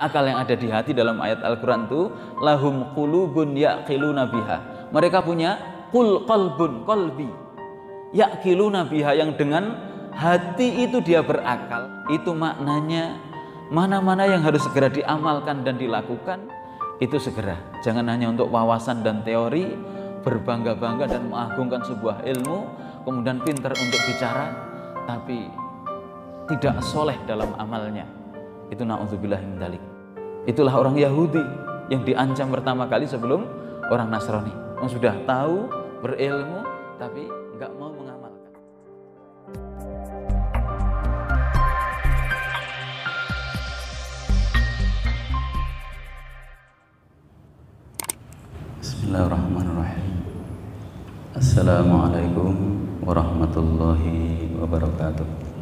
Akal yang ada di hati dalam ayat Al-Quran itu lahum qulubun ya'qiluna biha. Mereka punya qalbun, qalbi ya'qiluna biha, yang dengan hati itu dia berakal. Itu maknanya mana-mana yang harus segera diamalkan dan dilakukan itu segera. Jangan hanya untuk wawasan dan teori, berbangga-bangga dan mengagungkan sebuah ilmu, kemudian pintar untuk bicara tapi tidak soleh dalam amalnya. Itu na'udzubillah min dzalik. Itulah orang Yahudi yang diancam pertama kali sebelum orang Nasrani, yang sudah tahu, berilmu tapi nggak mau mengamalkan. Bismillahirrahmanirrahim. Assalamualaikum warahmatullahi wabarakatuh.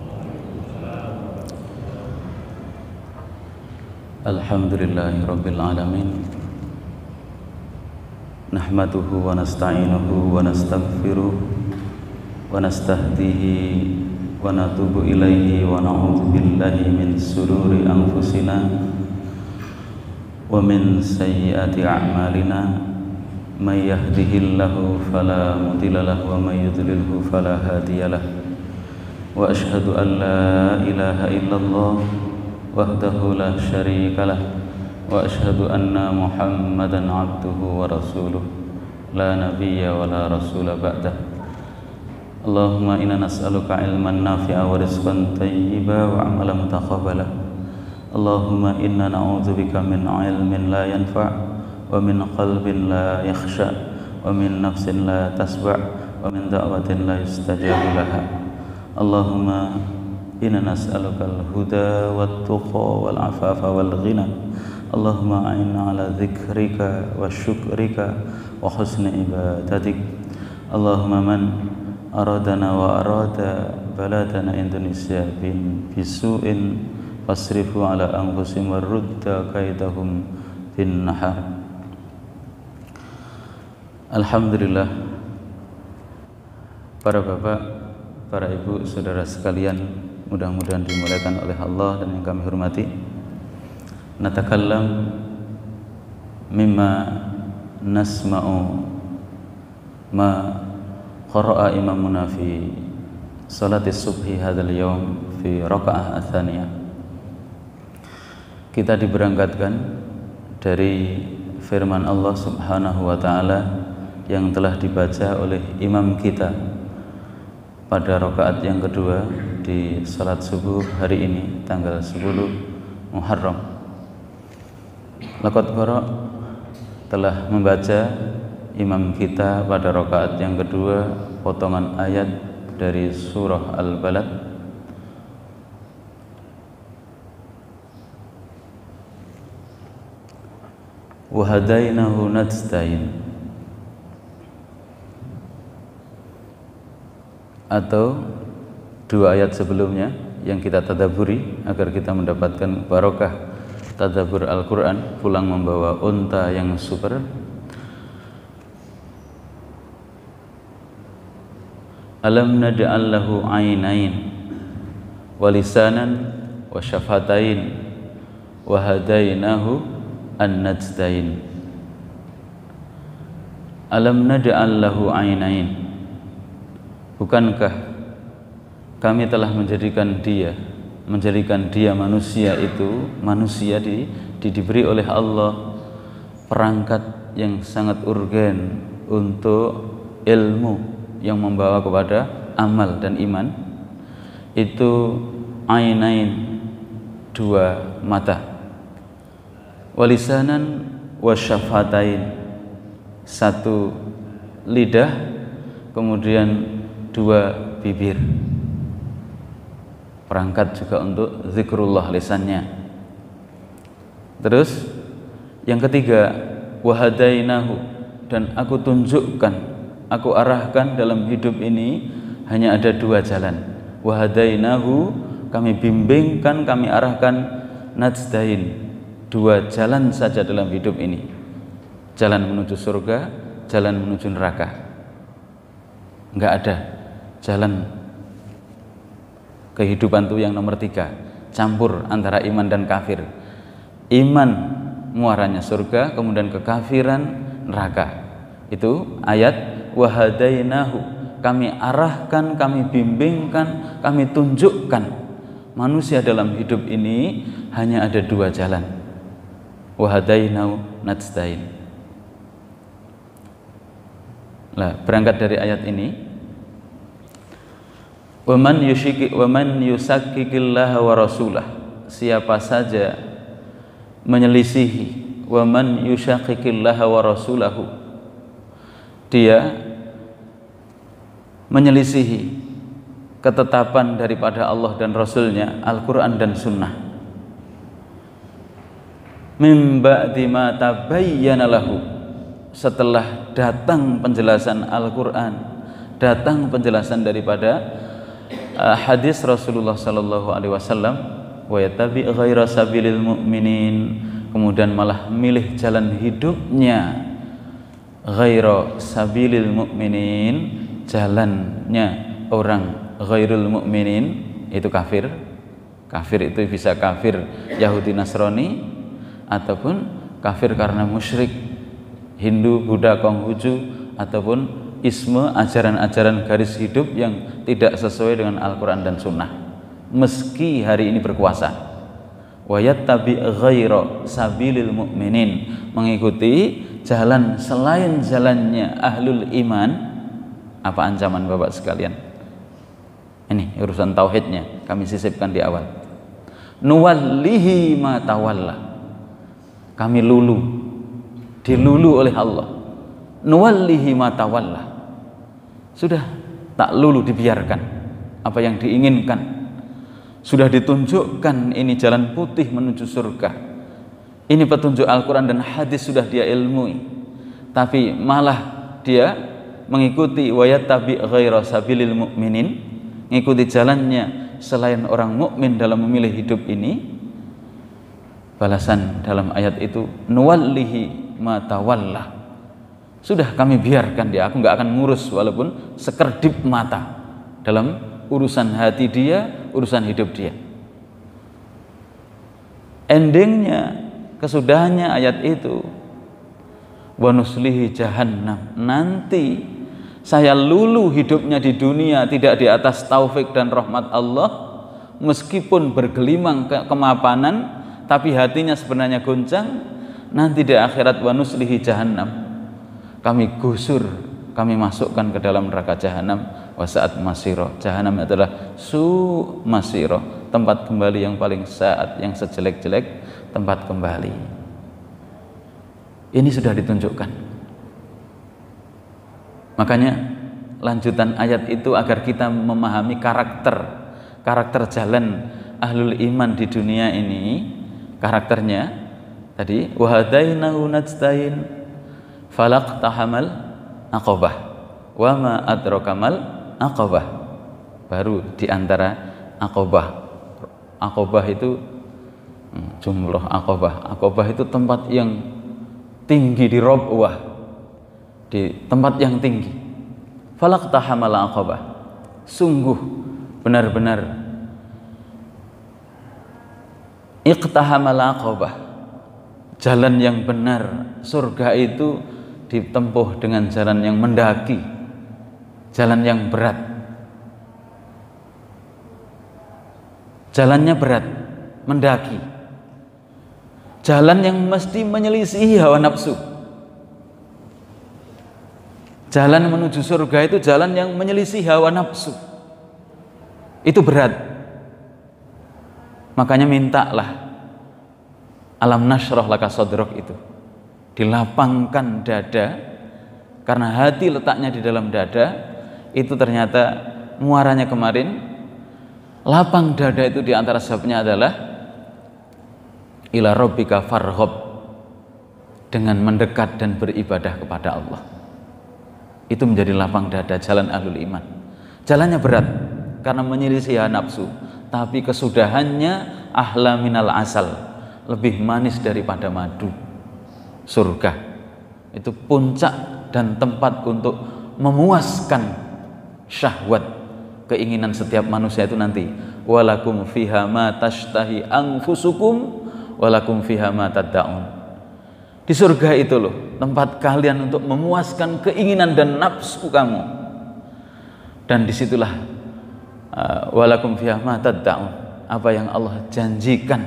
Alhamdulillahi rabbil alamin. Nahmaduhu wa nasta'inuhu wa nastaghfiruh wa nastahdihi wa natubu ilaihi wa na'udzu billahi min sururi anfusina wa min sayyiati a'malina. May yahdihillahu fala mudilla lahu wa may yudlilhu fala hadiyalah. Wa asyhadu an la ilaha illallah wahdahu la syarikalah wa asyhadu anna Muhammadan abduhu wa rasuluh la nabiyya wa la rasula ba'dah. Allahumma inna nas'aluka ilman nafi'a wa rizqan thayyiba wa amalan mutaqabbala. Allahumma inna na'udzubika min ilmin la yanfa' wa min qalbin la yakhsha wa min nafsin la tasba' wa min da'watin la yustajabu laha. Allahumma inna nas'aluka al-huda wat-tuqa wal-afafa wal-ghina. Allahumma a'inna ala dzikrika wa syukrika wa husni ibadatik. Allahumma man aradana wa arada baladana Indonesia bisu'in fasrifu ala anfusihim warudda kaidahum bin nahar. Alhamdulillah, para bapak, para ibu, saudara sekalian, mudah-mudahan dimuliakan oleh Allah dan yang kami hormati. Natakallam mimma nasma'u ma qara'a imamuna fi salatis subhi hadzal yaum fi raka'ah ats-tsaniyah. Kita diberangkatkan dari firman Allah Subhanahu wa taala yang telah dibaca oleh imam kita pada rakaat yang kedua di salat subuh hari ini tanggal 10 Muharram. Laqad qara telah membaca imam kita pada rakaat yang kedua potongan ayat dari surah Al-Balad. Wa hadainahu najdain, atau dua ayat sebelumnya yang kita tadabburi agar kita mendapatkan barokah tadabbur Al-Quran, pulang membawa unta yang super. Alam naj'al lahu ainain wa lisanan wa syafatain wa hadainahu an-najdain. Alam naj'al lahu ainain, bukankah kami telah menjadikan dia manusia itu, manusia diberi oleh Allah perangkat yang sangat urgen untuk ilmu yang membawa kepada amal dan iman. Itu ainain, dua mata, walisanan wasyafatain, satu lidah, kemudian dua bibir. Perangkat juga untuk zikrullah lisannya. Terus yang ketiga, wahadainahu, dan aku tunjukkan, aku arahkan dalam hidup ini hanya ada dua jalan. Wahadainahu, kami bimbingkan, kami arahkan, najdain, dua jalan saja dalam hidup ini. Jalan menuju surga, jalan menuju neraka. Enggak ada jalan kehidupan itu yang nomor tiga, campur antara iman dan kafir. iman muaranya surga, kemudian kekafiran neraka. Itu ayat wahadainahu, kami arahkan, kami bimbingkan, kami tunjukkan manusia dalam hidup ini hanya ada dua jalan. Wahadainahu najdain. Nah, berangkat dari ayat ini, waman yusakkikillaha wa rasulah, siapa saja menyelisihi, waman yusakkikillaha wa rasulahu, dia menyelisihi ketetapan daripada Allah dan Rasulnya, Al-Quran dan Sunnah, min ba'di ma tabayyana lahu, setelah datang penjelasan Al-Quran, datang penjelasan daripada hadis Rasulullah sallallahu alaihi wasallam, wa yattabi ghaira sabilil mu'minin, kemudian malah milih jalan hidupnya ghaira sabilil mu'minin, jalannya orang ghairul mu'minin, itu kafir. Kafir itu bisa kafir Yahudi Nasrani, ataupun kafir karena musyrik Hindu, Buddha, Konghucu, ataupun isme, ajaran-ajaran garis hidup yang tidak sesuai dengan Al-Quran dan Sunnah, meski hari ini berkuasa. Wa yattabi ghaira sabilil mu'minin, mengikuti jalan selain jalannya ahlul iman. Apa ancaman Bapak sekalian? Ini urusan tauhidnya kami sisipkan di awal. Nuwallihi ma tawalla, kami dilulu oleh Allah. Nuwallihi ma tawalla, sudah tak lulu, dibiarkan apa yang diinginkan. Sudah ditunjukkan ini jalan putih menuju surga, ini petunjuk Al-Quran dan hadis sudah dia ilmui, tapi malah dia mengikuti wa yattabi ghaira sabilil mu'minin, mengikuti jalannya selain orang mukmin dalam memilih hidup ini. Balasan dalam ayat itu, nuwallihi ma tawalla, sudah kami biarkan dia, aku nggak akan ngurus walaupun sekerdip mata dalam urusan hati dia, urusan hidup dia. Endingnya, kesudahannya ayat itu, wa nuslihi jahannam, nanti saya lulu hidupnya di dunia tidak di atas taufik dan rahmat Allah, meskipun bergelimang kemapanan, tapi hatinya sebenarnya goncang. Nanti di akhirat wa nuslihi jahannam, kami gusur, kami masukkan ke dalam neraka jahanam. Wasaat masiro, jahanam adalah masiro, tempat kembali yang paling saat, yang sejelek-jelek tempat kembali. Ini sudah ditunjukkan. Makanya lanjutan ayat itu agar kita memahami karakter jalan ahlul iman di dunia ini. Karakternya tadi, wahadainahu najdain falaqtahamal aqabah wa ma adrakamal aqabah, baru diantara aqabah itu jumlah aqabah itu tempat yang tinggi, di robwah, di tempat yang tinggi. Falaqtahamal aqabah, sungguh benar-benar iqtahamal aqabah, jalan yang benar. Surga itu ditempuh dengan jalan yang mendaki, jalan yang berat. Jalannya berat, mendaki, jalan yang mesti menyelisihi hawa nafsu. Jalan menuju surga itu jalan yang menyelisih hawa nafsu, itu berat. Makanya mintalah alam nashrah laka sadrak, itu dilapangkan dada, karena hati letaknya di dalam dada. Itu ternyata muaranya kemarin, lapang dada itu diantara sebabnya adalah ila rabbika farghab, dengan mendekat dan beribadah kepada Allah. Itu menjadi lapang dada, jalan ahlul iman. Jalannya berat karena menyelisih hawa nafsu, tapi kesudahannya ahla minal asal, lebih manis daripada madu. Surga itu puncak dan tempat untuk memuaskan syahwat, keinginan setiap manusia itu nanti. Walakum fiha ma tashtahi anfusukum walakum fiha ma tad'un. Di surga itu loh tempat kalian untuk memuaskan keinginan dan nafsu kamu. Dan disitulah walakum fiha ma tad'un, apa yang Allah janjikan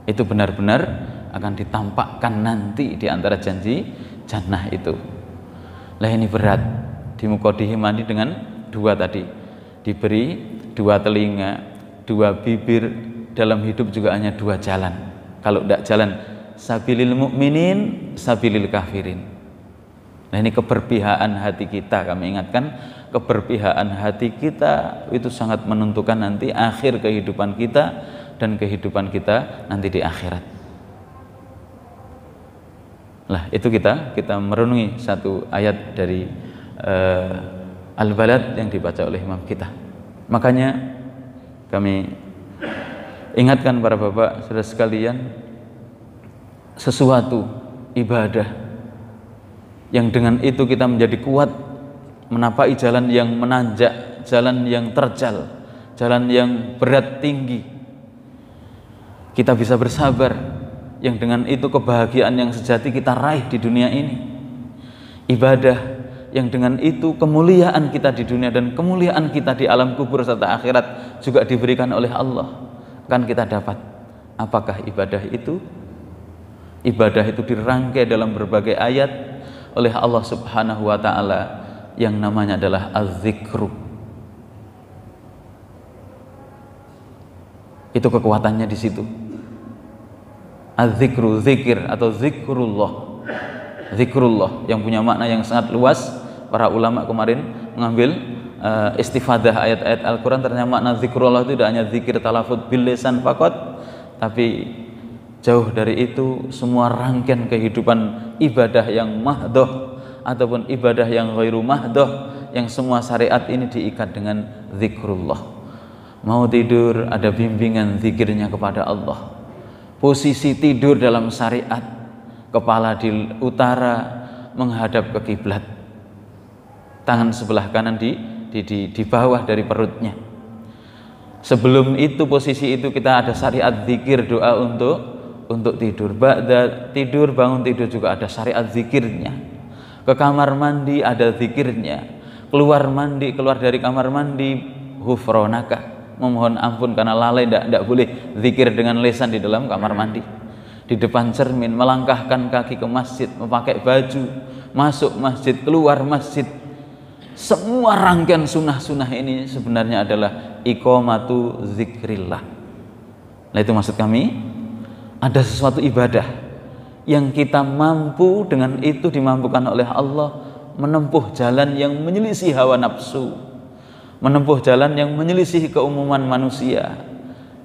itu benar-benar akan ditampakkan nanti di antara janji jannah itu. Lah ini berat di muqaddimah dengan dua tadi, diberi dua telinga, dua bibir, dalam hidup juga hanya dua jalan. Kalau tidak jalan sabilil mu'minin, sabilil kafirin. Nah ini keberpihakan hati kita, kami ingatkan keberpihakan hati kita itu sangat menentukan nanti akhir kehidupan kita dan kehidupan kita nanti di akhirat. Lah itu kita merenungi satu ayat dari Al-Balad yang dibaca oleh imam kita. Makanya kami ingatkan para bapak saudara sekalian, sesuatu ibadah yang dengan itu kita menjadi kuat menapai jalan yang menanjak, jalan yang terjal, jalan yang berat tinggi, kita bisa bersabar, yang dengan itu kebahagiaan yang sejati kita raih di dunia ini. Ibadah yang dengan itu kemuliaan kita di dunia dan kemuliaan kita di alam kubur serta akhirat juga diberikan oleh Allah, akan kita dapat. Apakah ibadah itu? Ibadah itu dirangkai dalam berbagai ayat oleh Allah Subhanahu wa taala yang namanya adalah az-zikru. Itu kekuatannya di situ. Az-zikru, zikir atau zikrullah. Zikrullah yang punya makna yang sangat luas. Para ulama kemarin mengambil istifadah ayat-ayat Al-Quran, ternyata makna zikrullah itu tidak hanya zikir talafut bil lisan faqat, tapi jauh dari itu semua rangkaian kehidupan ibadah yang mahdoh ataupun ibadah yang ghairu mahdoh, yang semua syariat ini diikat dengan zikrullah. Mau tidur ada bimbingan zikirnya kepada Allah. Posisi tidur dalam syariat, kepala di utara menghadap ke kiblat, tangan sebelah kanan di bawah dari perutnya. Sebelum itu posisi itu kita ada syariat zikir, doa untuk tidur. Ba'da tidur, bangun tidur juga ada syariat zikirnya. Ke kamar mandi ada zikirnya. Keluar dari kamar mandi ghufranaka, memohon ampun karena lalai, tidak boleh zikir dengan lisan di dalam kamar mandi. Di depan cermin, melangkahkan kaki ke masjid, memakai baju, masuk masjid, keluar masjid. Semua rangkaian sunnah-sunnah ini sebenarnya adalah iqamatu zikrillah. Nah itu maksud kami, ada sesuatu ibadah yang kita mampu dengan itu dimampukan oleh Allah menempuh jalan yang menyelisih hawa nafsu, menempuh jalan yang menyelisih keumuman manusia,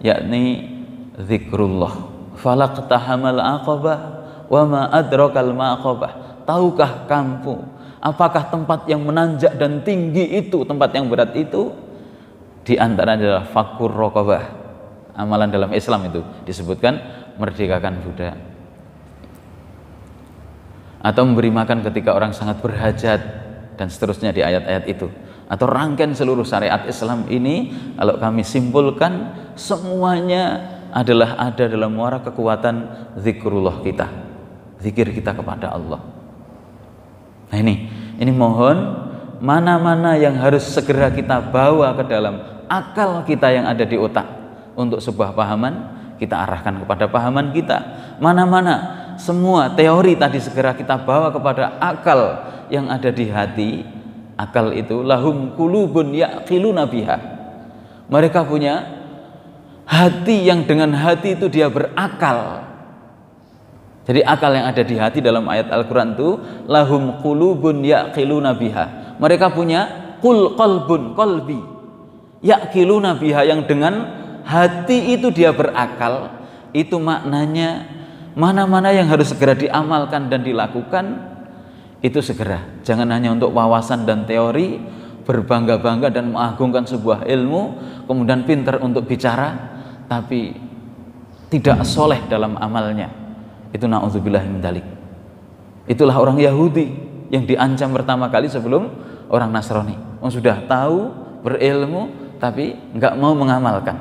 yakni zikrullah. Falaqtahamal aqabah wa ma adrakal maqabah. Tahukah kamu apakah tempat yang menanjak dan tinggi itu, tempat yang berat itu? Di antaranya adalah fakur raqabah. Amalan dalam Islam itu disebutkan merdekakan budak, atau memberi makan ketika orang sangat berhajat, dan seterusnya di ayat-ayat itu. Atau rangkaian seluruh syariat Islam ini kalau kami simpulkan semuanya adalah ada dalam muara kekuatan zikrullah kita, zikir kita kepada Allah. Nah ini mohon mana-mana yang harus segera kita bawa ke dalam akal kita yang ada di otak untuk sebuah pahaman, kita arahkan kepada pahaman kita. Mana-mana semua teori tadi segera kita bawa kepada akal yang ada di hati. Akal itu lahum qulubun yaqiluna biha. Mereka punya hati yang dengan hati itu dia berakal. Jadi akal yang ada di hati dalam ayat Al-Quran itu lahum qulubun yaqiluna biha. Mereka punya qalbun, qalbi, yaqiluna biha, yang dengan hati itu dia berakal. Itu maknanya mana-mana yang harus segera diamalkan dan dilakukan itu segera, jangan hanya untuk wawasan dan teori, berbangga-bangga dan mengagungkan sebuah ilmu, kemudian pintar untuk bicara tapi tidak soleh dalam amalnya. Itu na'udzubillah min dzalik. Itulah orang Yahudi yang diancam pertama kali sebelum orang Nasrani. Sudah tahu, berilmu tapi nggak mau mengamalkan.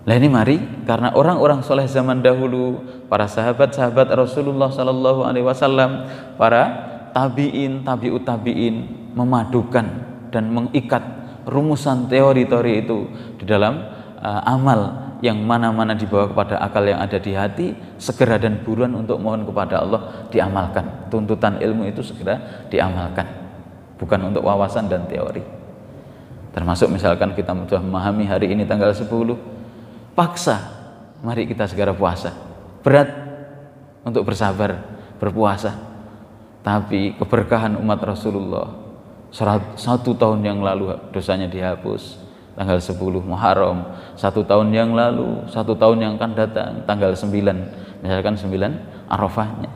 Lah ini mari, karena orang-orang soleh zaman dahulu, para sahabat-sahabat Rasulullah Sallallahu Alaihi Wasallam, para tabiin, tabiut tabiin, memadukan dan mengikat rumusan teori-teori itu di dalam amal yang mana-mana dibawa kepada akal yang ada di hati, segera dan buruan untuk mohon kepada Allah diamalkan. Tuntutan ilmu itu segera diamalkan, bukan untuk wawasan dan teori. Termasuk misalkan kita sudah memahami hari ini tanggal 10, paksa, mari kita segera puasa. Berat untuk bersabar, berpuasa. Tapi keberkahan umat Rasulullah, 1 tahun yang lalu dosanya dihapus, tanggal 10 Muharram, 1 tahun yang lalu, 1 tahun yang akan datang, tanggal 9, misalkan 9 Arafahnya.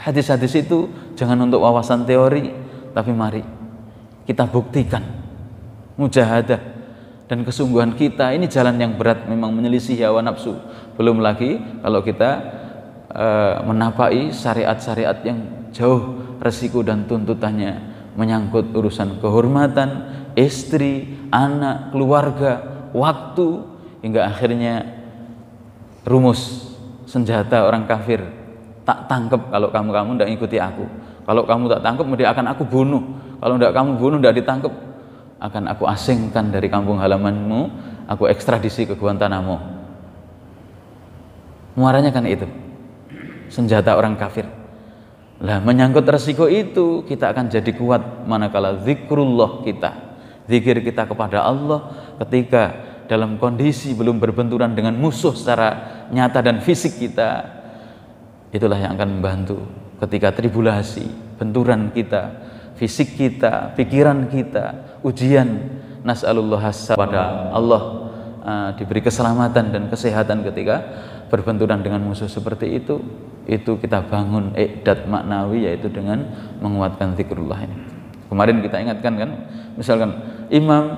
Hadis-hadis itu jangan untuk wawasan teori, tapi mari kita buktikan mujahadah dan kesungguhan kita. Ini jalan yang berat, memang menyelisih hawa nafsu. Belum lagi kalau kita menapai syariat-syariat yang jauh resiko dan tuntutannya, menyangkut urusan kehormatan istri, anak, keluarga, waktu, hingga akhirnya rumus senjata orang kafir. Tak tangkap kalau kamu tidak ikuti aku. Kalau kamu tak tangkap, dia akan aku bunuh. Kalau tidak kamu bunuh, tidak ditangkap, akan aku asingkan dari kampung halamanmu, aku ekstradisi ke Guantanamo. Muaranya kan itu, senjata orang kafir. Lah menyangkut resiko itu, kita akan jadi kuat manakala zikrullah kita, zikir kita kepada Allah ketika dalam kondisi belum berbenturan dengan musuh secara nyata dan fisik kita. Itulah yang akan membantu ketika tribulasi, benturan kita, fisik kita, pikiran kita, ujian. Nas'alullah pada Allah diberi keselamatan dan kesehatan ketika berbenturan dengan musuh seperti itu kita bangun i'dad maknawi, yaitu dengan menguatkan zikrullah ini. Kemarin kita ingatkan kan, misalkan Imam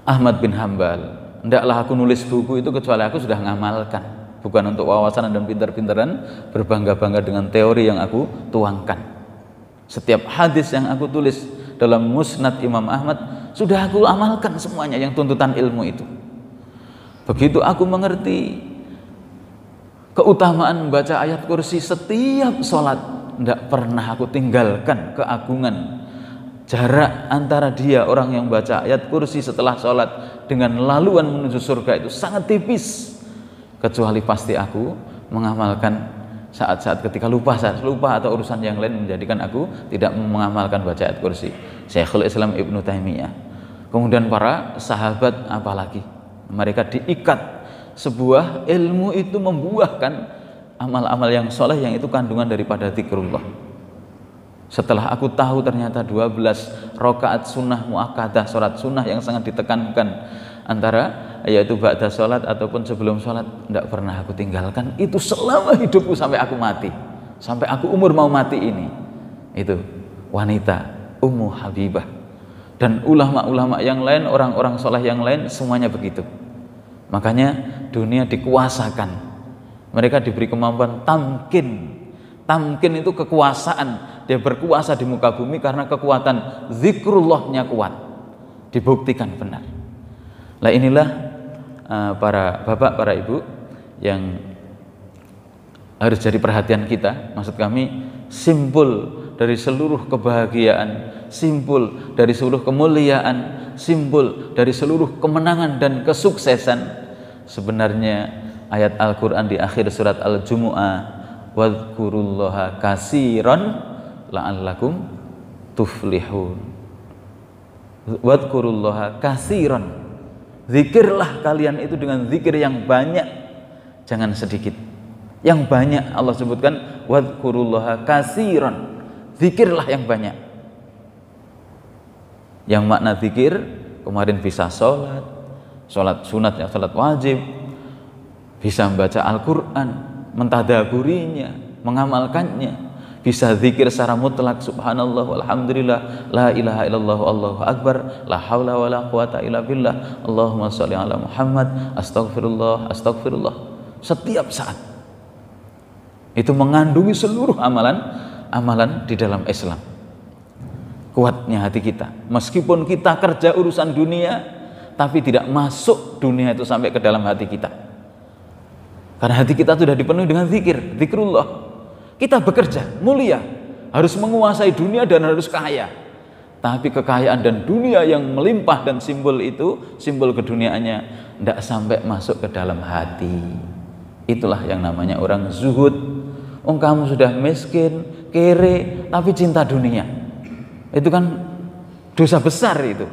Ahmad bin Hambal, ndaklah aku nulis buku itu kecuali aku sudah ngamalkan, bukan untuk wawasan dan pintar-pintaran, berbangga-bangga dengan teori yang aku tuangkan. Setiap hadis yang aku tulis dalam Musnad Imam Ahmad sudah aku amalkan semuanya, yang tuntutan ilmu itu. Begitu aku mengerti keutamaan membaca ayat kursi setiap sholat, tidak pernah aku tinggalkan keagungan jarak antara dia orang yang baca ayat kursi setelah sholat dengan laluan menuju surga itu sangat tipis, kecuali pasti aku mengamalkan saat-saat ketika lupa atau urusan yang lain menjadikan aku tidak mengamalkan baca ayat kursi. Syekhul Islam Ibnu Taimiyah, kemudian para sahabat, apalagi mereka diikat sebuah ilmu itu membuahkan amal-amal yang soleh yang itu kandungan daripada zikrullah. Setelah aku tahu ternyata 12 rakaat sunnah muakkadah, sholat sunnah yang sangat ditekankan, antara yaitu ba'da sholat ataupun sebelum sholat, tidak pernah aku tinggalkan itu selama hidupku sampai aku mati, sampai aku umur mau mati ini. Itu wanita Ummu Habibah dan ulama-ulama yang lain, orang-orang soleh yang lain, semuanya begitu. Makanya dunia dikuasakan, mereka diberi kemampuan tamkin. Tamkin itu kekuasaan, dia berkuasa di muka bumi karena kekuatan zikrullahnya kuat, dibuktikan benar. Lah inilah para bapak, para ibu yang harus jadi perhatian kita. Maksud kami, simpul dari seluruh kebahagiaan, simpul dari seluruh kemuliaan, simpul dari seluruh kemenangan dan kesuksesan, sebenarnya ayat Al-Quran di akhir surat Al-Jumu'ah, wadhkurullaha katsiran la'allakum tuflihun. Wadhkurullaha katsiran, zikirlah kalian itu dengan zikir yang banyak, jangan sedikit, yang banyak. Allah sebutkan wadhkurullaha katsiran, zikirlah yang banyak. Yang makna zikir kemarin bisa sholat sunat, ya sholat wajib, bisa membaca Al-Quran, mentadaburinya, mengamalkannya, bisa zikir secara mutlak, subhanallah walhamdulillah, la ilaha illallah, allahu akbar, la haula wa la quwata illa billah, Allahumma sholli ala Muhammad, astagfirullah, astagfirullah, setiap saat. Itu mengandungi seluruh amalan di dalam Islam. Kuatnya hati kita, meskipun kita kerja urusan dunia, tapi tidak masuk dunia itu sampai ke dalam hati kita. Karena hati kita sudah dipenuhi dengan zikir, zikrullah. Kita bekerja, mulia, harus menguasai dunia dan harus kaya. Tapi kekayaan dan dunia yang melimpah dan simbol itu, simbol keduniaannya, tidak sampai masuk ke dalam hati. Itulah yang namanya orang zuhud. Kamu sudah miskin, kere, tapi cinta dunia. Itu kan dosa besar itu.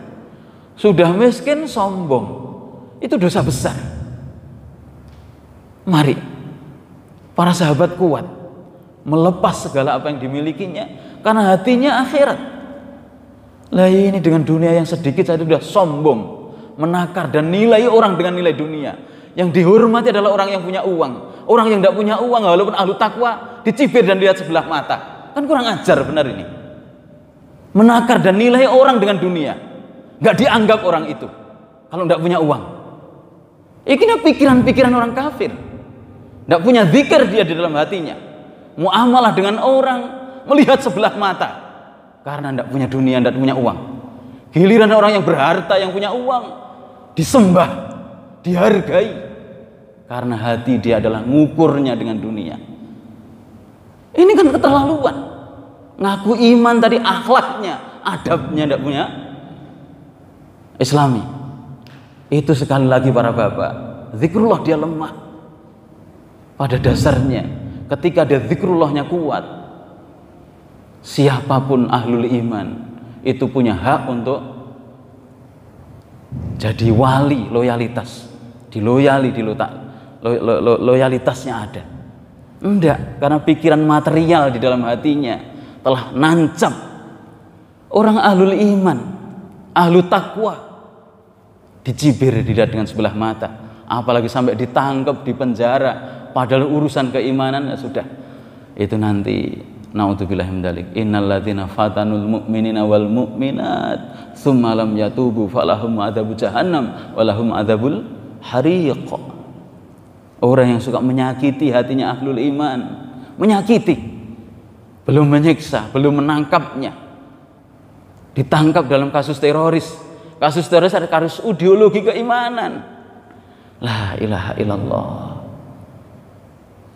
Sudah miskin, sombong. Itu dosa besar. Mari, para sahabat kuat melepas segala apa yang dimilikinya karena hatinya akhirat. Lah ini dengan dunia yang sedikit saja sudah sombong, menakar dan nilai orang dengan nilai dunia. Yang dihormati adalah orang yang punya uang. Orang yang tidak punya uang walaupun ahlu takwa dicibir dan lihat sebelah mata. Kan kurang ajar benar ini. Menakar dan nilai orang dengan dunia. Nggak dianggap orang itu kalau tidak punya uang. Ini pikiran-pikiran orang kafir. Tidak punya zikir dia di dalam hatinya. Muamalah dengan orang melihat sebelah mata karena tidak punya dunia, tidak punya uang. Giliran orang yang berharta, yang punya uang, disembah, dihargai karena hati dia adalah ngukurnya dengan dunia. Ini kan keterlaluan. Ngaku iman tadi, akhlaknya, adabnya tidak punya Islami. Itu sekali lagi para bapak, zikrullah dia lemah. Pada dasarnya ketika dia zikrullahnya kuat, siapapun ahlul iman itu punya hak untuk jadi wali, loyalitas, diloyali, loyalitasnya ada. Enggak, karena pikiran material di dalam hatinya telah nancap. Orang ahlul iman, ahlu takwa dicibir, dilihat dengan sebelah mata, apalagi sampai ditangkap, dipenjara, padahal urusan keimanan ya sudah. Itu nanti naudzubillah min dzalik. Innal ladzina fatanul mu'minina wal mu'minat tsumma lam yatubu falahum adzabu jahannam walahum adzabul hariq. Orang yang suka menyakiti hatinya ahlul iman, menyakiti, belum menyiksa, belum menangkapnya, ditangkap dalam kasus teroris. Kasus teroris ada kasus ideologi keimanan. La ilaha illallah.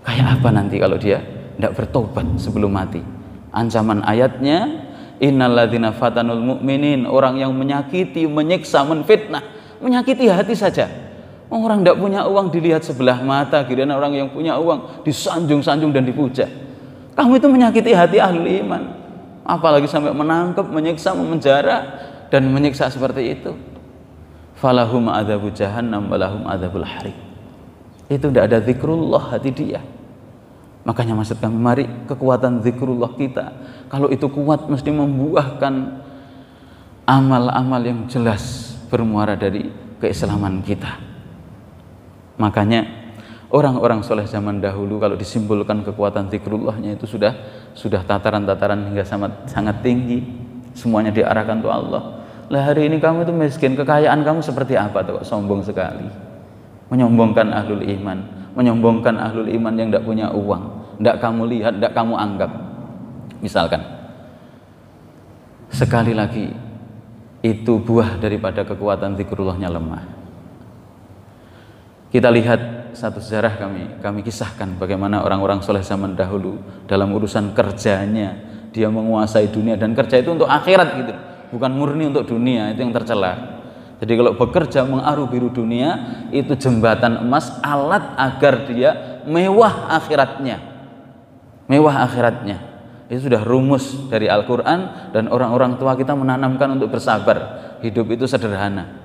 Kayak apa nanti kalau dia tidak bertobat sebelum mati? Ancaman ayatnya, innalladzina fatanul mu'minin, orang yang menyakiti, menyiksa, menfitnah, menyakiti hati saja. Orang tidak punya uang dilihat sebelah mata, kira orang yang punya uang disanjung-sanjung dan dipuja. Kamu itu menyakiti hati ahlul iman. Apalagi sampai menangkap, menyiksa, memenjara dan menyiksa seperti itu. Falahum adzabu jahannam walahum adzabul hariq. Itu tidak ada zikrullah hati dia. Makanya maksud kami, mari kekuatan zikrullah kita, kalau itu kuat mesti membuahkan amal-amal yang jelas bermuara dari keislaman kita. Makanya orang-orang soleh zaman dahulu kalau disimpulkan kekuatan zikrullahnya itu sudah tataran-tataran hingga sangat tinggi, semuanya diarahkan untuk Allah. Lah hari ini kamu itu miskin, kekayaan kamu seperti apa tuh, sombong sekali, menyombongkan ahlul iman, menyombongkan ahlul iman yang tidak punya uang, tidak kamu lihat, tidak kamu anggap. Misalkan, sekali lagi, itu buah daripada kekuatan zikrullahnya lemah. Kita lihat satu sejarah kami kisahkan bagaimana orang-orang soleh zaman dahulu dalam urusan kerjanya, dia menguasai dunia, dan kerja itu untuk akhirat gitu, bukan murni untuk dunia, itu yang tercela. Jadi kalau bekerja mengaruh biru dunia, itu jembatan emas, alat agar dia mewah akhiratnya. Mewah akhiratnya. Itu sudah rumus dari Al-Quran, dan orang-orang tua kita menanamkan untuk bersabar. Hidup itu sederhana.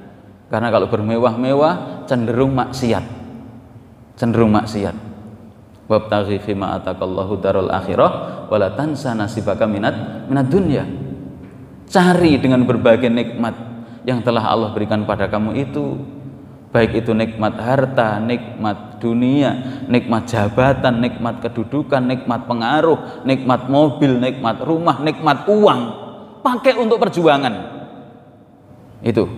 Karena kalau bermewah-mewah cenderung maksiat. Cenderung maksiat. Wabtaghi fima atakallahu darul akhirah wala tansa nasibaka minad dunya. Cari dengan berbagai nikmat yang telah Allah berikan pada kamu itu, baik itu nikmat harta, nikmat dunia, nikmat jabatan, nikmat kedudukan, nikmat pengaruh, nikmat mobil, nikmat rumah, nikmat uang, pakai untuk perjuangan. Itu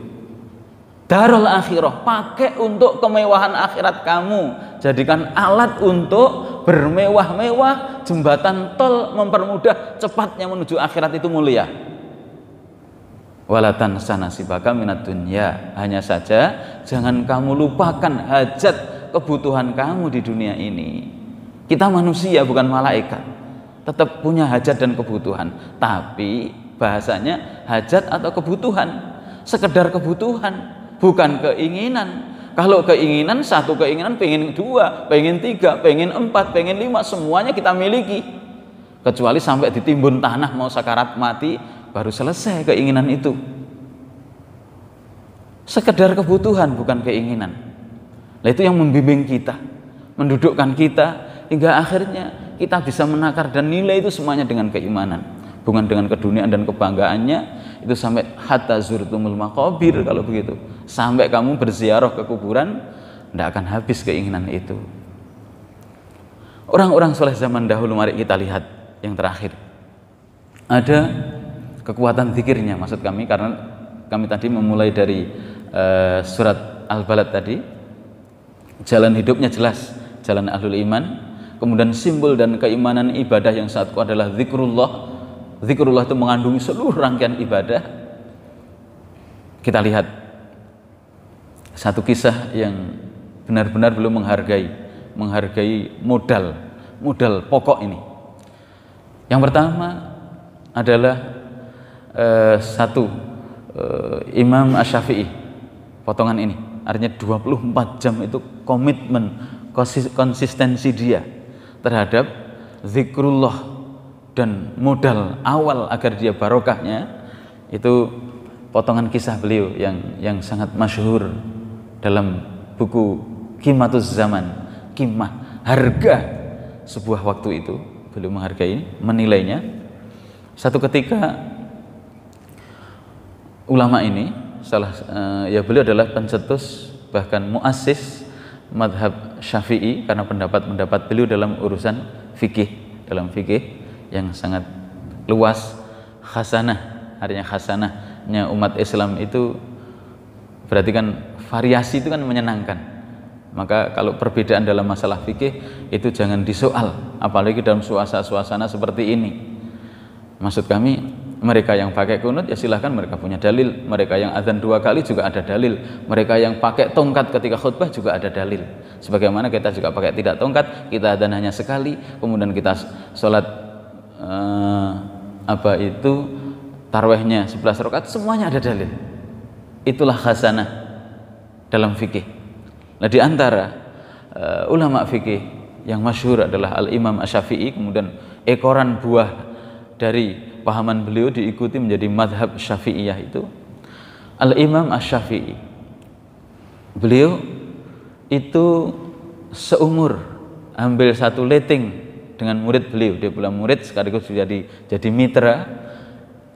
darul akhirah, pakai untuk kemewahan akhirat kamu. Jadikan alat untuk bermewah-mewah, jembatan tol mempermudah cepatnya menuju akhirat itu mulia. wala tansa nasibaka minad dunya, hanya saja jangan kamu lupakan hajat kebutuhan kamu di dunia ini. Kita manusia bukan malaikat, tetap punya hajat dan kebutuhan, tapi bahasanya hajat atau kebutuhan, sekedar kebutuhan, bukan keinginan. Kalau keinginan, satu keinginan pengen 2, pengen 3, pengen 4, pengen 5, semuanya kita miliki, kecuali sampai ditimbun tanah mau sakarat mati baru selesai keinginan itu. Sekedar kebutuhan bukan keinginan. Nah, itu yang membimbing kita, mendudukkan kita hingga akhirnya kita bisa menakar dan nilai itu semuanya dengan keimanan, bukan dengan keduniaan dan kebanggaannya. Itu sampai hatta zurtumul maqabir, kalau begitu sampai kamu berziarah ke kuburan, tidak akan habis keinginan itu. Orang-orang soleh zaman dahulu, mari kita lihat yang terakhir, ada kekuatan zikirnya, maksud kami, karena kami tadi memulai dari surat Al-Balad tadi, jalan hidupnya jelas, jalan ahlul iman, kemudian simbol dan keimanan ibadah yang sangat kuat adalah zikrullah. Zikrullah itu mengandungi seluruh rangkaian ibadah. Kita lihat satu kisah yang benar-benar belum menghargai modal pokok ini. Yang pertama adalah Imam Asy-Syafi'i, potongan ini artinya 24 jam itu komitmen, konsistensi dia terhadap zikrullah, dan modal awal agar dia barokahnya itu potongan kisah beliau yang sangat masyhur dalam buku Qimatuz Zaman, qimah, harga sebuah waktu itu. Beliau menghargai, menilainya. Satu ketika ulama ini beliau adalah pencetus bahkan muassis madhab Syafi'i, karena pendapat beliau dalam urusan fikih, dalam fikih yang sangat luas. Hasanah, artinya hasanahnya umat Islam itu berarti kan variasi itu kan menyenangkan. Maka kalau perbedaan dalam masalah fikih itu jangan disoal, apalagi dalam suasana seperti ini. Maksud kami, mereka yang pakai kunut ya silahkan, mereka punya dalil. Mereka yang azan 2 kali juga ada dalil. Mereka yang pakai tongkat ketika khutbah juga ada dalil. Sebagaimana kita juga pakai tidak tongkat, kita azan hanya sekali, kemudian kita sholat tarawihnya 11 rakaat, semuanya ada dalil. Itulah khasanah dalam fikih. Nah, di antara ulama fikih yang masyhur adalah Al-Imam Asy-Syafi'i, kemudian ekoran buah dari pahaman beliau diikuti menjadi madhab Syafi'iyah itu Al-Imam Asy-Syafi'i. Beliau itu seumur ambil satu letting dengan murid beliau. Dia pula murid sekaligus jadi mitra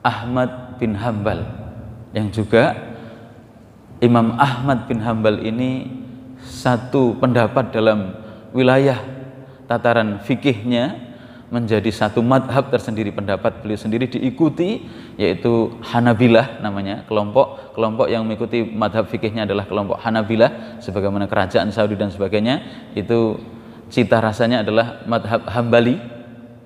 Ahmad bin Hambal, yang juga Imam Ahmad bin Hambal ini satu pendapat dalam wilayah tataran fikihnya menjadi satu madhab tersendiri. Pendapat beliau sendiri diikuti, yaitu Hanabilah namanya, kelompok yang mengikuti madhab fikihnya adalah kelompok Hanabilah, sebagaimana kerajaan Saudi dan sebagainya. Itu cita rasanya adalah madhab Hambali,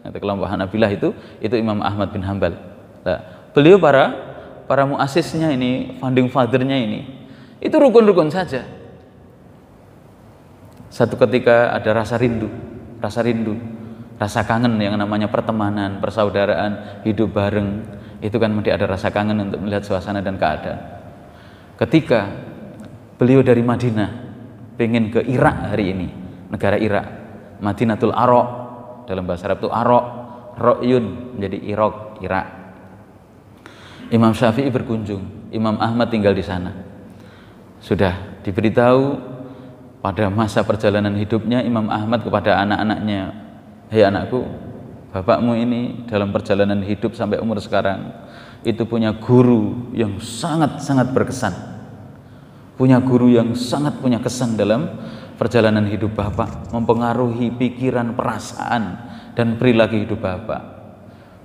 atau kelompok Hanabilah itu Imam Ahmad bin Hambal. Nah, beliau para muasisnya ini, founding fathernya ini, itu rukun-rukun saja. Satu ketika ada rasa rindu, rasa kangen, yang namanya pertemanan, persaudaraan, hidup bareng, itu kan mesti ada rasa kangen untuk melihat suasana dan keadaan. Ketika beliau dari Madinah pengen ke Irak hari ini, negara Irak, Madinatul Araq, dalam bahasa Arab itu Araq, Ra'yun menjadi Irak. Imam Syafi'i berkunjung, Imam Ahmad tinggal di sana. Sudah diberitahu pada masa perjalanan hidupnya Imam Ahmad kepada anak-anaknya, "Hei anakku, bapakmu ini dalam perjalanan hidup sampai umur sekarang itu punya guru yang sangat-sangat berkesan, punya guru yang sangat punya kesan dalam perjalanan hidup bapak, mempengaruhi pikiran, perasaan, dan perilaku hidup bapak.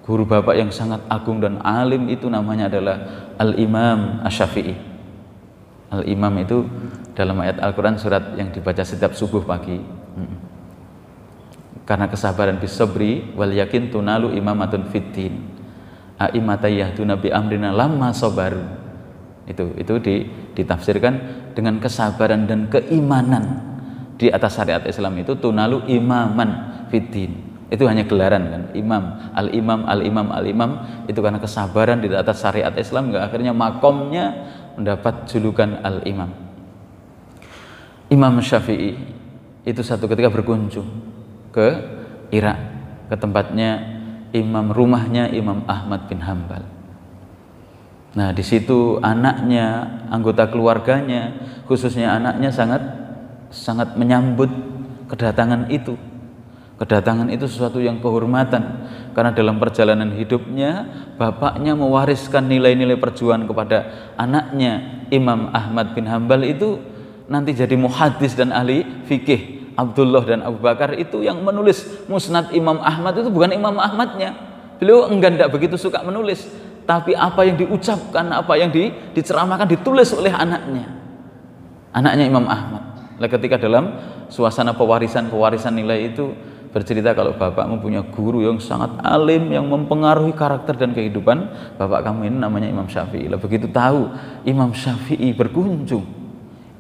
Guru bapak yang sangat agung dan alim itu namanya adalah Al-Imam Asy-Syafi'i. Al-Imam itu dalam ayat Al-Quran, surat yang dibaca setiap subuh pagi. Karena kesabaran bisabri wal yakin tunalu imamatun fiddin. a'immata yahduna bi amrina lamma sabaru. Itu ditafsirkan dengan kesabaran dan keimanan di atas syariat Islam itu tunalu imaman fiddin. Itu hanya gelaran kan, al-imam itu karena kesabaran di atas syariat Islam, hingga akhirnya makomnya mendapat julukan al-imam. Imam Syafi'i itu satu ketika berkunjung ke Irak, ke tempatnya rumahnya Imam Ahmad bin Hambal. Nah, di situ anaknya, anggota keluarganya, khususnya anaknya sangat menyambut kedatangan itu. Kedatangan itu sesuatu yang kehormatan, karena dalam perjalanan hidupnya bapaknya mewariskan nilai-nilai perjuangan kepada anaknya Imam Ahmad bin Hambal itu nanti jadi muhaddis dan ahli fikih. Abdullah dan Abu Bakar itu yang menulis Musnad Imam Ahmad itu bukan Imam Ahmadnya. Beliau tidak begitu suka menulis, tapi apa yang diucapkan, apa yang diceramahkan ditulis oleh anaknya Imam Ahmad. Ketika dalam suasana pewarisan nilai itu bercerita, kalau bapakmu punya guru yang sangat alim yang mempengaruhi karakter dan kehidupan bapak kamu, ini namanya Imam Syafi'i. Begitu tahu Imam Syafi'i berkunjung,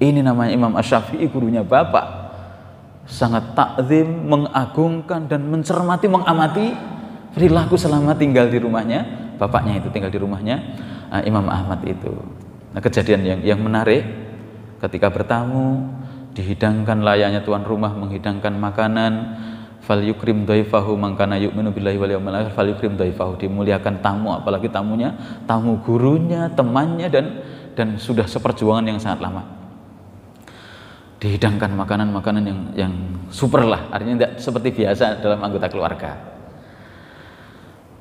ini namanya Imam Asy-Syafi'i, gurunya bapak, sangat takzim, mengagungkan dan mencermati, mengamati perilaku selama tinggal di rumahnya bapaknya itu, tinggal di rumahnya Imam Ahmad itu. Nah, kejadian yang menarik ketika bertamu, dihidangkan layaknya tuan rumah menghidangkan makanan. Fal yukrim dhaifahu man kana yu'minu billahi wal yawmil akhir, fal yukrim dhaifahu, dimuliakan tamu, apalagi tamu gurunya, temannya, dan sudah seperjuangan yang sangat lama. Dihidangkan makanan yang super lah, artinya tidak seperti biasa dalam anggota keluarga.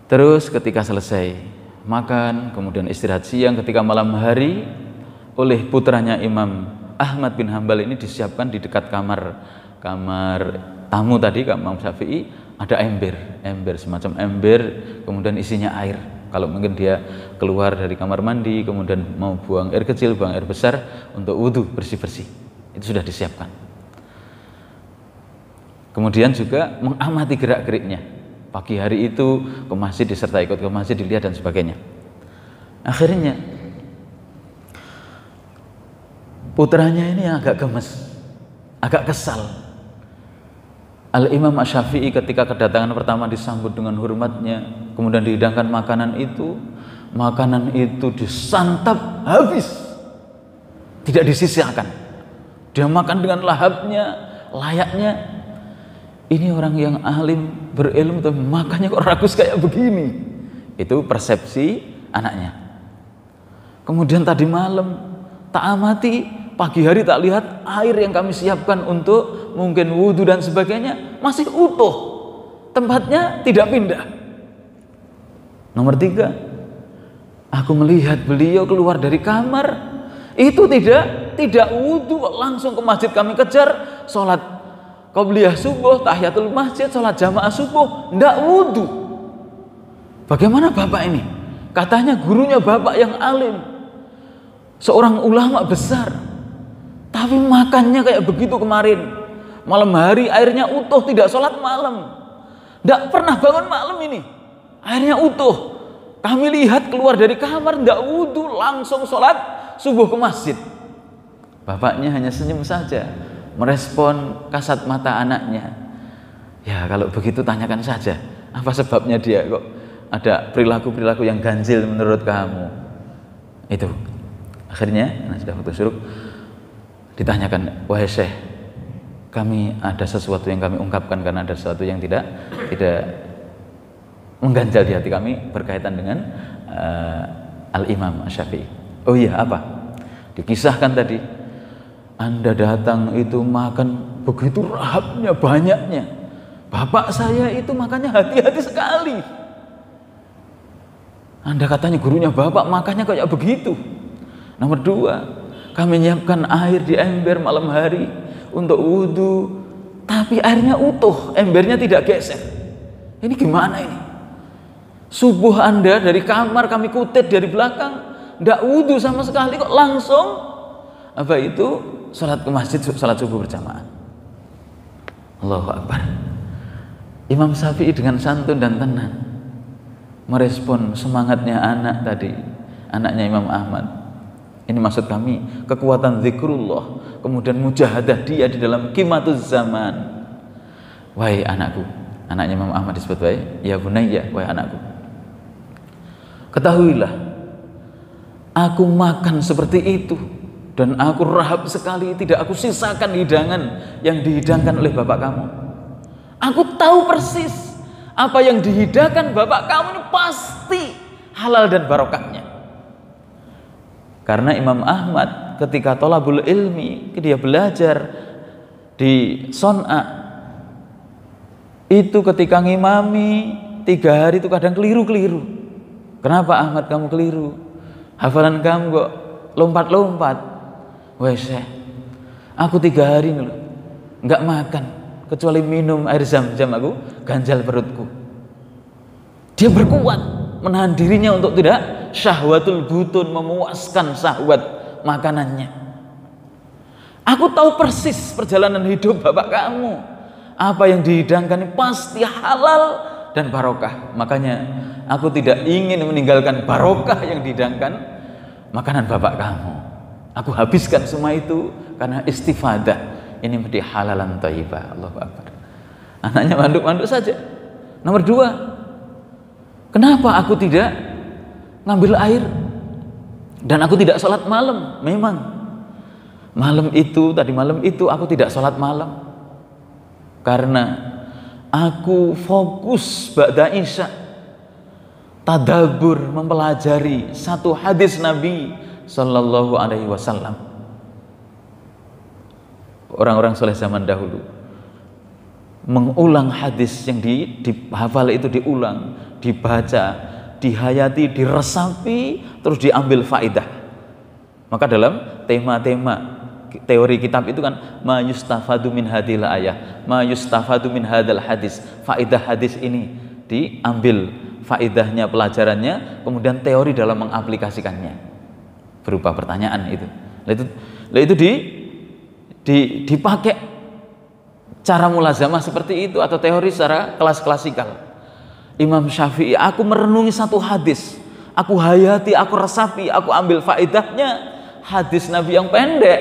Terus ketika selesai makan, kemudian istirahat siang, ketika malam hari oleh putranya Imam Ahmad bin Hambal ini disiapkan di dekat kamar tamu tadi, Imam Syafi'i, ada ember semacam ember, kemudian isinya air. Kalau mungkin dia keluar dari kamar mandi, kemudian mau buang air kecil, buang air besar untuk wudhu, bersih-bersih, itu sudah disiapkan. Kemudian juga mengamati gerak-geriknya. Pagi hari itu ke masjid, disertai ikut ke masjid, dilihat dan sebagainya. Akhirnya putranya ini agak gemes, agak kesal. Al-Imam Asy-Syafi'i ketika kedatangan pertama disambut dengan hormatnya, kemudian dihidangkan makanan itu disantap habis, tidak disisihkan. Dia makan dengan lahapnya, layaknya. Ini orang yang alim, berilmu, tapi makannya kok rakus kayak begini. Itu persepsi anaknya. Kemudian tadi malam tak amati, pagi hari tak lihat air yang kami siapkan untuk mungkin wudhu dan sebagainya masih utuh, tempatnya tidak pindah. Nomor 3, aku melihat beliau keluar dari kamar itu tidak wudhu, langsung ke masjid. Kami kejar, sholat qabliyah subuh, tahiyatul masjid, sholat jamaah subuh, tidak wudhu. Bagaimana bapak ini? Katanya gurunya bapak yang alim, seorang ulama besar, tapi makannya kayak begitu kemarin. Malam hari airnya utuh, tidak sholat malam, tidak pernah bangun malam, ini airnya utuh. Kami lihat keluar dari kamar tidak wudhu, langsung sholat subuh ke masjid. Bapaknya hanya senyum saja, merespon kasat mata anaknya. Ya kalau begitu tanyakan saja, apa sebabnya dia kok ada perilaku-perilaku yang ganjil menurut kamu. Itu akhirnya sudah waktu syuruk, ditanyakan, wahai Syekh, kami ada sesuatu yang kami ungkapkan karena ada sesuatu yang tidak mengganjal di hati kami berkaitan dengan Al-Imam Asy-Syafi'i. Oh iya, apa? Dikisahkan tadi, Anda datang itu makan begitu lahapnya, banyaknya. Bapak saya itu makannya hati-hati sekali. Anda katanya gurunya bapak makannya kayak begitu. Nomor 2, kami menyiapkan air di ember malam hari untuk wudhu, tapi airnya utuh, embernya tidak geser. Ini gimana ini? Subuh Anda dari kamar, kami kutip dari belakang, tidak wudhu sama sekali, kok langsung sholat ke masjid, sholat subuh berjamaah. Allahu Akbar. Imam Syafi'i dengan santun dan tenang merespon semangatnya anak tadi, anaknya Imam Ahmad. Ini maksud kami, kekuatan zikrullah, kemudian mujahadah dia di dalam qimatuz zaman. Wahai anakku, anaknya Imam Ahmad disebut ya bunayya, wahai anakku, ketahuilah, aku makan seperti itu dan aku rahap sekali, tidak aku sisakan hidangan yang dihidangkan oleh bapak kamu. Aku tahu persis apa yang dihidangkan bapak kamu ini pasti halal dan barokahnya. Karena Imam Ahmad ketika thalabul ilmi, dia belajar di Son'a, itu ketika ngimami 3 hari itu kadang keliru-keliru. Kenapa Ahmad kamu keliru? Hafalan kamu kok lompat-lompat. Wah Syekh, aku 3 hari nih nggak makan kecuali minum air zam-zam, aku ganjal perutku. Dia berkuat menahan dirinya untuk tidak syahwatul butun, memuaskan syahwat makanannya. Aku tahu persis perjalanan hidup bapak kamu, apa yang dihidangkan ini pasti halal dan barokah. Makanya aku tidak ingin meninggalkan barokah yang dihidangkan makanan bapak kamu. Aku habiskan semua itu karena istifadah. Ini menjadi halalan thayyibah. Allahu Akbar. Anaknya manduk-manduk saja. Nomor 2, kenapa aku tidak ngambil air dan aku tidak sholat malam? Memang malam itu aku tidak sholat malam karena aku fokus ba'da isya tadabbur, mempelajari satu hadis Nabi Sallallahu Alaihi Wasallam. Orang-orang soleh zaman dahulu mengulang hadis yang dihafal itu, diulang, dibaca, dihayati, diresapi, terus diambil faidah. Maka dalam tema-tema teori kitab itu kan ma yustafadu min hadil ayah, ma yustafadu min hadal hadis, faidah hadis ini diambil faidahnya, pelajarannya, kemudian teori dalam mengaplikasikannya berupa pertanyaan itu. Itu dipakai cara mulazamah seperti itu atau teori secara kelas klasikal. Imam Syafi'i, aku merenungi satu hadis, aku hayati, aku resapi, aku ambil faedahnya. Hadis Nabi yang pendek,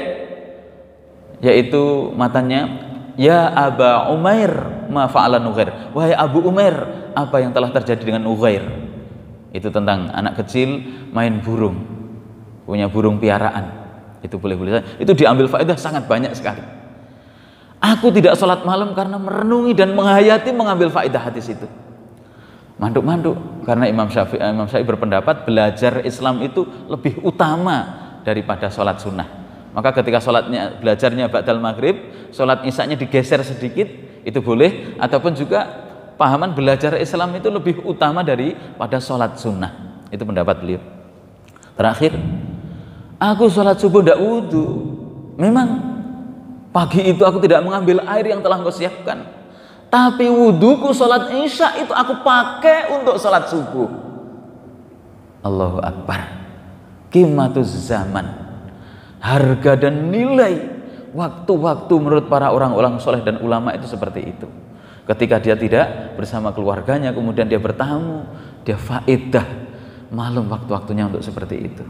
yaitu matanya, ya Aba Umair ma fa'ala Nughair, wahai Abu Umair, apa yang telah terjadi dengan Nughair. Itu tentang anak kecil main burung, punya burung piaraan. Itu boleh-boleh, itu diambil faedah sangat banyak sekali. Aku tidak sholat malam karena merenungi dan menghayati, mengambil faedah hadis itu. Manduk-manduk, karena Imam Syafi'i berpendapat belajar Islam itu lebih utama daripada sholat sunnah. Maka ketika belajarnya ba'dal maghrib, sholat isya'nya digeser sedikit, itu boleh. Ataupun juga pahaman belajar Islam itu lebih utama daripada sholat sunnah. Itu pendapat beliau. Terakhir, aku sholat subuh tidak wudhu. Memang pagi itu aku tidak mengambil air yang telah engkau siapkan, tapi wudhuku sholat isya itu aku pakai untuk sholat subuh. Allahu Akbar. Qimatuz zaman, harga dan nilai waktu-waktu menurut para orang-orang soleh dan ulama itu seperti itu. Ketika dia tidak bersama keluarganya, kemudian dia bertamu, dia faedah malam waktu-waktunya untuk seperti itu.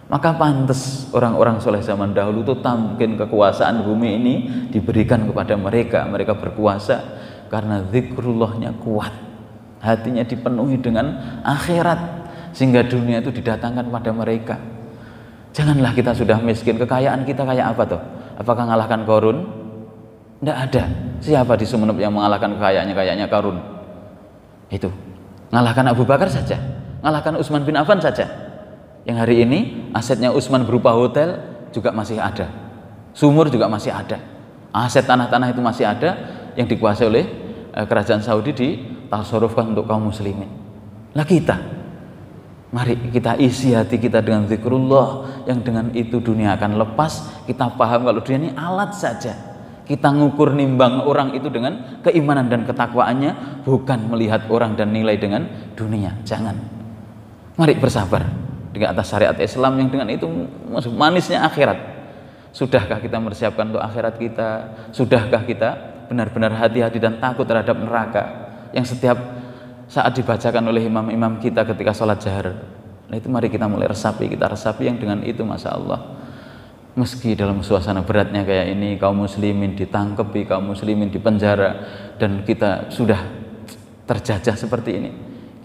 Maka pantas orang-orang soleh zaman dahulu itu tamkin kekuasaan bumi ini diberikan kepada mereka. Mereka berkuasa karena zikrullahnya kuat, hatinya dipenuhi dengan akhirat, sehingga dunia itu didatangkan pada mereka. Janganlah kita sudah miskin, kekayaan kita kayak apa toh? Apakah mengalahkan Qarun? Tidak ada. Siapa di Sumeneb yang mengalahkan kekayaannya kayaknya Qarun? Itu mengalahkan Abu Bakar saja, mengalahkan Utsman bin Affan saja. Yang hari ini asetnya Utsman berupa hotel juga masih ada, sumur juga masih ada, aset tanah-tanah itu masih ada yang dikuasai oleh kerajaan Saudi, ditasarrufkan untuk kaum muslimin. Lah kita, mari kita isi hati kita dengan zikrullah, yang dengan itu dunia akan lepas. Kita paham kalau dunia ini alat saja. Kita ngukur nimbang orang itu dengan keimanan dan ketakwaannya, bukan melihat orang dan nilai dengan dunia. Jangan. Mari bersabar dengan atas syariat Islam yang dengan itu manisnya akhirat. Sudahkah kita mempersiapkan untuk akhirat kita? Sudahkah kita benar-benar hati-hati dan takut terhadap neraka yang setiap saat dibacakan oleh imam-imam kita ketika sholat jahar. Nah itu mari kita mulai resapi, kita resapi yang dengan itu, Masya Allah. Meski dalam suasana beratnya kayak ini, kaum muslimin ditangkepi, kaum muslimin dipenjara, dan kita sudah terjajah seperti ini,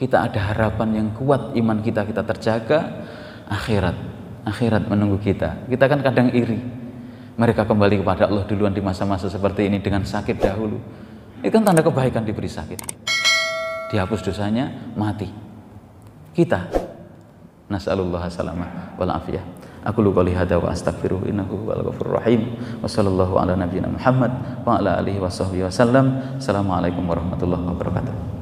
kita ada harapan yang kuat, iman kita terjaga, akhirat menunggu kita. Kita kan kadang iri, mereka kembali kepada Allah duluan di masa-masa seperti ini dengan sakit dahulu. Itu kan tanda kebaikan, diberi sakit, dihapus dosanya, mati. Kita nas'alullah salamah wal afiyah. Aku lu qouli hadza wa astaghfiruhu innahu huwal ghafurur rahim. Wa sallallahu ala nabiyyina Muhammad wa ala alihi washabbihi wasallam. Assalamualaikum warahmatullahi wabarakatuh.